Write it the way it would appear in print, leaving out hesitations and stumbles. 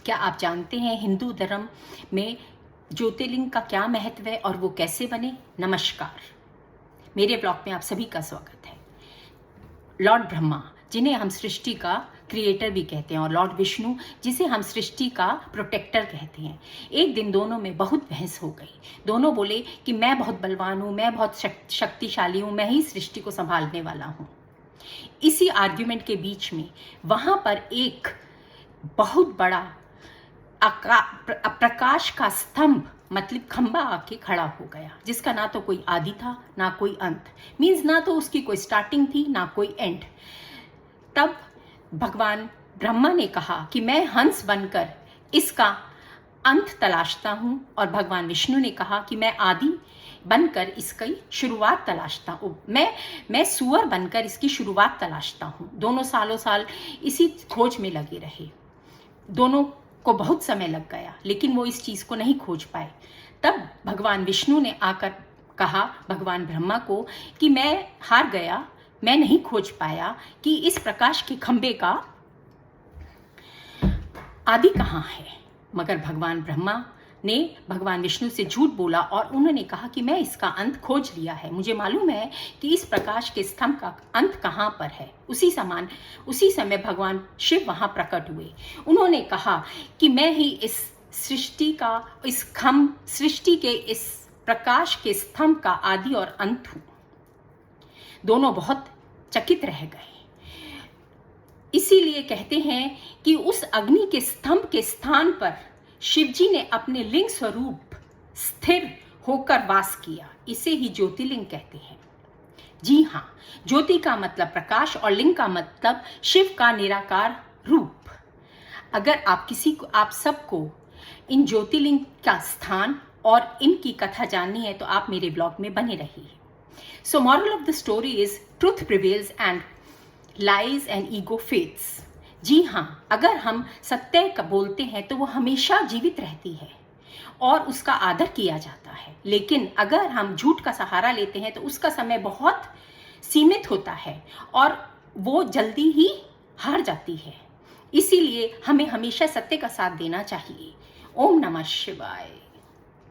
क्या आप जानते हैं हिंदू धर्म में ज्योतिर्लिंग का क्या महत्व है और वो कैसे बने? नमस्कार, मेरे ब्लॉग में आप सभी का स्वागत है। लॉर्ड ब्रह्मा, जिन्हें हम सृष्टि का क्रिएटर भी कहते हैं, और लॉर्ड विष्णु, जिसे हम सृष्टि का प्रोटेक्टर कहते हैं, एक दिन दोनों में बहुत बहस हो गई। दोनों बोले कि मैं बहुत बलवान हूँ, मैं बहुत शक्तिशाली हूँ, मैं ही सृष्टि को संभालने वाला हूँ। इसी आर्ग्यूमेंट के बीच में वहाँ पर एक बहुत बड़ा प्रकाश का स्तंभ मतलब खंबा आके खड़ा हो गया, जिसका ना तो कोई आदि था ना कोई अंत, मीन्स ना तो उसकी कोई स्टार्टिंग थी ना कोई एंड। तब भगवान ब्रह्मा ने कहा कि मैं हंस बनकर इसका अंत तलाशता हूँ, और भगवान विष्णु ने कहा कि मैं आदि बनकर इसकी शुरुआत तलाशता हूँ, मैं सुअर बनकर इसकी शुरुआत तलाशता हूँ। दोनों सालों साल इसी खोज में लगे रहे। दोनों को बहुत समय लग गया, लेकिन वो इस चीज़ को नहीं खोज पाए। तब भगवान विष्णु ने आकर कहा भगवान ब्रह्मा को कि मैं हार गया, मैं नहीं खोज पाया कि इस प्रकाश के खंबे का आदि कहाँ है। मगर भगवान ब्रह्मा ने भगवान विष्णु से झूठ बोला और उन्होंने कहा कि मैं इसका अंत खोज लिया है, मुझे मालूम है कि इस प्रकाश के स्तंभ का अंत कहाँ पर है। उसी समय भगवान शिव वहाँ प्रकट हुए। उन्होंने कहा कि मैं ही इस सृष्टि के इस प्रकाश के स्तंभ का आदि और अंत हूँ। दोनों बहुत चकित रह गए। इसीलिए कहते हैं कि उस अग्नि के स्तंभ के स्थान पर शिवजी ने अपने लिंग स्वरूप स्थिर होकर वास किया। इसे ही ज्योतिर्लिंग कहते हैं। जी हाँ, ज्योति का मतलब प्रकाश और लिंग का मतलब शिव का निराकार रूप। अगर आप सबको इन ज्योतिर्लिंग का स्थान और इनकी कथा जाननी है तो आप मेरे ब्लॉग में बने रहिए। So moral of the story is truth prevails and lies and ego fades. जी हाँ, अगर हम सत्य का बोलते हैं तो वो हमेशा जीवित रहती है और उसका आदर किया जाता है, लेकिन अगर हम झूठ का सहारा लेते हैं तो उसका समय बहुत सीमित होता है और वो जल्दी ही हार जाती है। इसीलिए हमें हमेशा सत्य का साथ देना चाहिए। ओम नमः शिवाय।